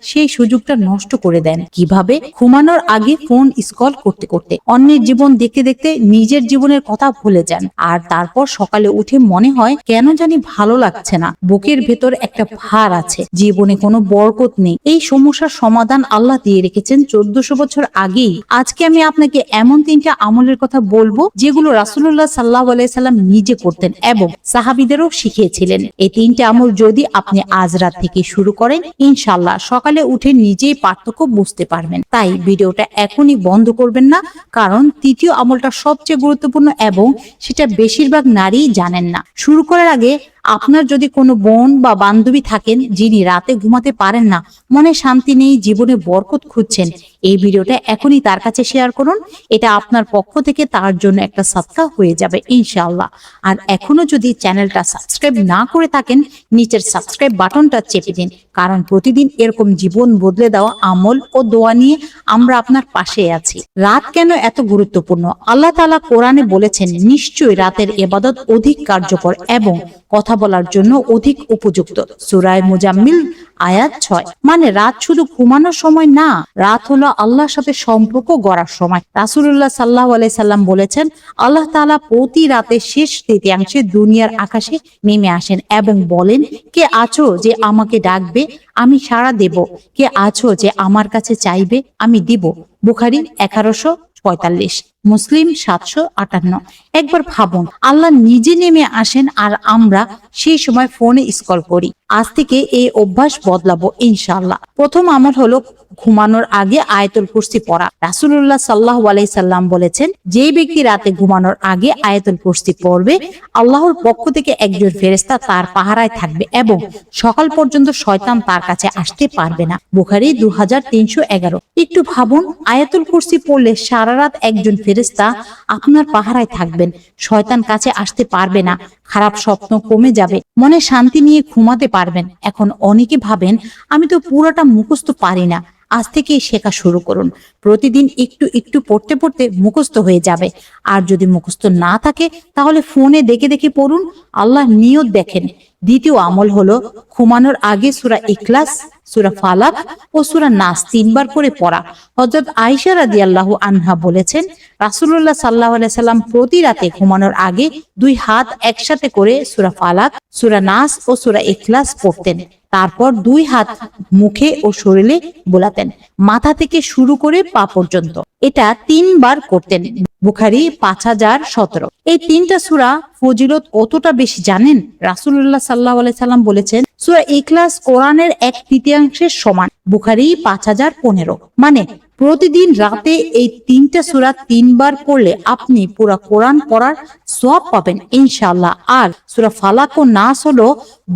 সেই সুযোগটা নষ্ট করে দেন। কিভাবে? ঘুমানোর আগে ফোন স্ক্রল করতে করতে অন্যের জীবন দেখতে দেখতে নিজের জীবনের কথা ভুলে যান, আর তারপর সকালে উঠে মনে হয় কেন জানি ভালো লাগছে না, বুকের ভেতর একটা ভার আছে, জীবনে কোনো বরকত নেই। এই সমস্যার সমাধান আল্লাহ দিয়ে রেখেছেন 1400 বছর আগেই। আজকে আমি আপনাকে এমন 3টা আমলের কথা বলবো যেগুলো রাসূলুল্লাহ সাল্লাল্লাহু আলাইহি সাল্লাম নিজে করতেন এবং সাহাবীদেরও শিখিয়েছিলেন। এই 3টা আমল যদি আপনি আজ রাত থেকে শুরু করেন, ইনশাআল্লাহ সকালে উঠে নিজেই পার্থক্য বুঝতে পারবেন। তাই ভিডিওটা এখনই বন্ধ করবেন না, কারণ তৃতীয় আমলটা সবচেয়ে গুরুত্বপূর্ণ এবং সেটা বেশিরভাগ নারী জানেন না। শুরু করার আগে আপনার যদি কোনো বোন বা বান্ধবী থাকেন যিনি রাতে ঘুমাতে পারেন না, মনে শান্তি নেই, জীবনে বরকত খুঁজছেন, এই ভিডিওটা এখনই তার কাছে শেয়ার করুন। এটা আপনার পক্ষ থেকে তার জন্য একটা সাদকা হয়ে যাবে ইনশাআল্লাহ। আর এখনো যদি চ্যানেলটা সাবস্ক্রাইব না করে থাকেন, নিচের সাবস্ক্রাইব বাটনটা চেপে দিন, কারণ প্রতিদিন এরকম জীবন বদলে দেওয়া আমল ও দোয়া নিয়ে আমরা আপনার পাশে আছি। রাত কেন এত গুরুত্বপূর্ণ? আল্লাহ তাআলা কোরআনে বলেছেন, নিশ্চয়ই রাতের ইবাদত অধিক কার্যকর এবং কথা বলার জন্য অধিক উপযুক্ত। সূরা মুজাম্মিল আয়াত 6। মানে রাত শুধু ঘুমানোর সময় না, রাত হলো আল্লাহর সাথে সম্পর্ক গড়ার সময়। রাসূলুল্লাহ সাল্লাল্লাহু আলাইহি সাল্লাম বলেছেন, আল্লাহ তাআলা প্রতি রাতে শেষ তৃতীয়াংশে দুনিয়ার আকাশে নেমে আসেন এবং বলেন, কে আছো যে আমাকে ডাকবে, আমি সাড়া দেব, কে আছো যে আমার কাছে চাইবে, আমি দিব। বুখারী 1145, মুসলিম 758। একবার ভাবুন, আল্লাহ নিজে নেমে আসেন আর আমরা সেই সময় ফোনে স্ক্রল করি। আজ থেকে এই অভ্যাস বদলাবো ইনশাআল্লাহ। প্রথম আমল হলো ঘুমানোর আগে আয়াতুল কুরসি পড়া। রাসূলুল্লাহ সাল্লাল্লাহু আলাইহি সাল্লাম বলেছেন, যে ব্যক্তি রাতে ঘুমানোর আগে আয়াতুল কুরসি পড়বে, আল্লাহর পক্ষ থেকে একজন ফেরেশতা তার পাহারায় থাকবে এবং সকাল পর্যন্ত শয়তান তার কাছে আসতে পারবে না। বুখারী 2311। একটু ভাবুন, আয়াতুল কুরসি পড়লে সারা রাত একজন ফেরেশতা আপনার পাহারায় থাকবেন, শয়তান কাছে আসতে পারবে না, খারাপ স্বপ্ন কমে যাবে, মনে শান্তি নিয়ে ঘুমাতে পারবেন। এখন অনেকে ভাবেন, আমি তো পুরোটা মুখস্থ পারি না। আজ থেকেই শেখা শুরু করুন। প্রতিদিন একটু একটু পড়তে পড়তে মুখস্থ হয়ে যাবে। আর যদি মুখস্থ না থাকে তাহলে ফোনে দেখে দেখে পড়ুন, আল্লাহ নিয়ত দেখেন। দ্বিতীয় আমল হলো ঘুমানোর আগে সূরা ইখলাস, সূরা ফালাক ও সূরা নাস 3 বার করে পড়া। হযরত আয়েশা রাদিয়াল্লাহু আনহা বলেছেন, রাসূলুল্লাহ সাল্লাল্লাহু আলাইহি সাল্লাম প্রতি রাতে ঘুমানোর আগে 2 হাত একসাথে করে সূরা ফালাক, সূরা নাস ও সূরা ইখলাস পড়তেন। তারপর 2 হাত মুখে ও শরীরে বোলাতেন, মাথা থেকে শুরু করে পা পর্যন্ত। এটা 3 বার করতেন। বুখারী 5017। এই 3টা সূরা ফজিলত কতটা বেশি জানেন? রাসূলুল্লাহ সাল্লাল্লাহু আলাইহি সাল্লাম বলেছেন, সূরা ইখলাস কোরআনের 1/3 সমান। বুখারী 5015। মানে প্রতিদিন রাতে এই 3টা সূরা 3 বার পড়লে আপনি পুরো কোরআন পড়ার সওয়াব পাবেন ইনশাআল্লাহ। আর সূরা ফালাক ও নাস হলো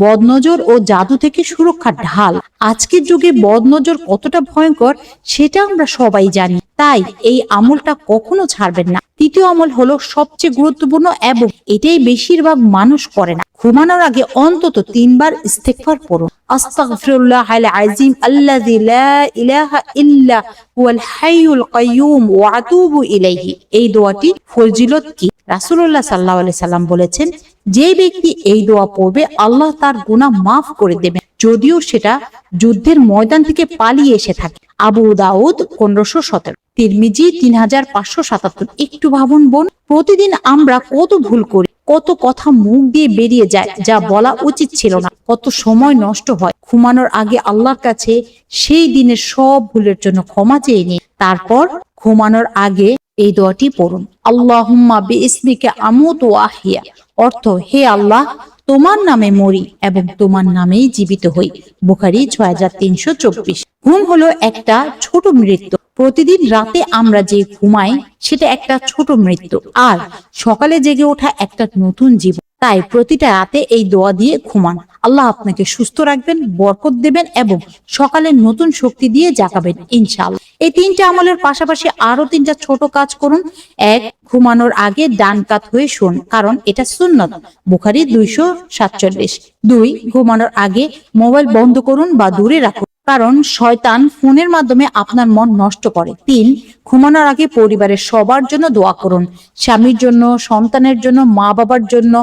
বদনজর ও জাদু থেকে সুরক্ষার ঢাল। আজকের যুগে বদনজর কতটা ভয়ঙ্কর সেটা আমরা সবাই জানি, তাই এই আমলটা কখনো ছাড়বেন না। তৃতীয় আমল হলো সবচেয়ে গুরুত্বপূর্ণ এবং এটাই বেশিরভাগ মানুষ করে না। ঘুমানোর আগে অন্তত 3 বার ইস্তেগফার পড়ুন। আস্তাগফিরুল্লাহাল আযীম আল্লাযী লা ইলাহা ইল্লা হুয়াল হাইয়ুল কাইয়্যুম ওয়া আতুবু ইলাইহি। এই দোয়াটি ফজিলত কি? রাসূলুল্লাহ সাল্লাল্লাহু আলাইহি সাল্লাম বলেছেন, যে ব্যক্তি এই দোয়া পড়বে আল্লাহ তার গুনাহ মাফ করে দেবেন, যদিও সেটা যুদ্ধের ময়দান থেকে পালিয়ে এসে থাকে। আবু দাউদ 1517, তিরমিজি 3577। একটু ভাবুন বোন, প্রতিদিন আমরা কত ভুল করি, কত কথা মুখ দিয়ে বেরিয়ে যায় যা বলা উচিত ছিল না, কত সময় নষ্ট হয়। ঘুমানোর আগে আল্লাহর কাছে সেই দিনের সব ভুলের জন্য ক্ষমা চেয়ে নিন। তারপর ঘুমানোর আগে এই দোয়াটি পড়ুন, আল্লাহুম্মা বিইসমিকা আমুতু ওয়া আহইয়া। অর্থ, হে আল্লাহ, তোমার নামে মরি এবং তোমার নামেই জীবিত হই। বুখারী 6324। ঘুম হলো একটা ছোট মৃত্যু। প্রতিদিন রাতে আমরা যে ঘুমাই সেটা একটা ছোট মৃত্যু, আর সকালে জেগে ওঠা একটা নতুন জীবন। তাই প্রতিটা রাতে এই দোয়া দিয়ে ঘুমান। আল্লাহ আপনাকে সুস্থ রাখবেন, বরকত দেবেন এবং সকালে নতুন শক্তি দিয়ে জাগাবেন ইনশাআল্লাহ। এই 3টা আমলের পাশাপাশি আরো 3টা ছোট কাজ করুন। 1. ঘুমানোর আগে ডান কাত হয়ে শুন, কারণ এটা সুন্নত। বুখারী 247। 2. ঘুমানোর আগে মোবাইল বন্ধ করুন বা দূরে রাখুন, কারণ শয়তান ফোনের মাধ্যমে আপনার মন নষ্ট করে। 3. ঘুমানোর আগে পরিবারের সবার জন্য দোয়া করুন, স্বামীর জন্য, সন্তানের জন্য, মা বাবার জন্য।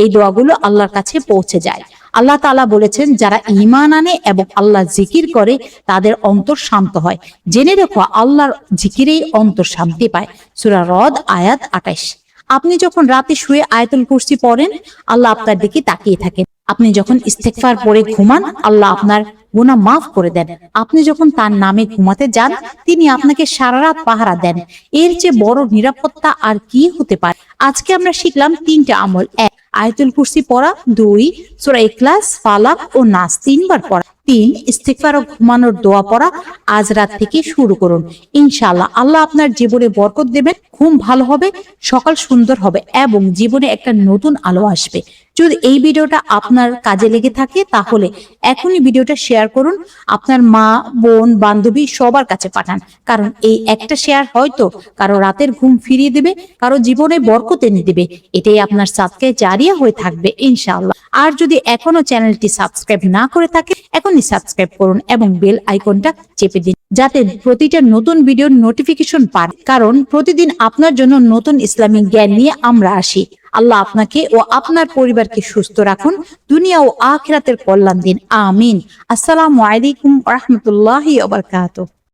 এই দোয়াগুলো আল্লাহর কাছে পৌঁছে যায়। আল্লাহ তাআলা বলেছেন, যারা ঈমান আনে এবং আল্লাহ জিকির করে তাদের অন্তর শান্ত হয়। জেনে রেখো, আল্লাহর জিকিরেই অন্তর শান্তি পায়। সূরা রদ আয়াত 28। আপনি যখন রাতে শুয়ে আয়াতুল কুরসি পড়েন, আল্লাহ আপনার দিকে তাকিয়ে থাকেন। আপনি যখন ইস্তেগফার পড়ে ঘুমান, আল্লাহ আপনার গুনাহ মাফ করে দেন। আপনি যখন তার নামে ঘুমাতে যান, তিনি আপনাকে সারা রাত পাহারা দেন। এর চেয়ে বড় নিরাপত্তা আর কি হতে পারে? আজকে আমরা শিখলাম 3টা আমল। 1, আয়াতুল কুরসি পড়া। 2, সূরা ইখলাস, ফালাক ও নাস 3 বার পড়া। 3, ইস্তিগফার ও ঘুমানোর দোয়া পড়া। আজ রাত থেকে শুরু করুন। ইনশাআল্লাহ আল্লাহ আপনার জীবনে বরকত দেবেন, ঘুম ভালো হবে, সকাল সুন্দর হবে এবং জীবনে একটা নতুন আলো আসবে। যদি এই ভিডিওটা আপনার কাজে লেগে থাকে তাহলে এখনই ভিডিওটা শেয়ার করুন, আপনার মা, বোন, বান্ধবী সবার কাছে পাঠান। কারণ এই একটা শেয়ার হয়তো কারো রাতের ঘুম ফিরিয়ে দেবে, কারো জীবনে বরকত এনে দেবে। এটাই আপনার সাদকায়ে জারিয়া হয়ে থাকবে ইনশাআল্লাহ। আর যদি এখনো চ্যানেলটি সাবস্ক্রাইব না করে থাকে, এখনই সাবস্ক্রাইব করুন এবং বেল আইকনটা চেপে দিন, যাতে প্রতিটা নতুন ভিডিওর নোটিফিকেশন পান। কারণ প্রতিদিন আপনার জন্য নতুন ইসলামিক জ্ঞান নিয়ে আমরা আসি। আল্লাহ আপনাকে ও আপনার পরিবারকে সুস্থ রাখুন, দুনিয়া ও আখিরাতের কল্যাণ দিন। আমিন। আসসালামু আলাইকুম ওয়া রাহমাতুল্লাহি ওয়া বারাকাতুহু।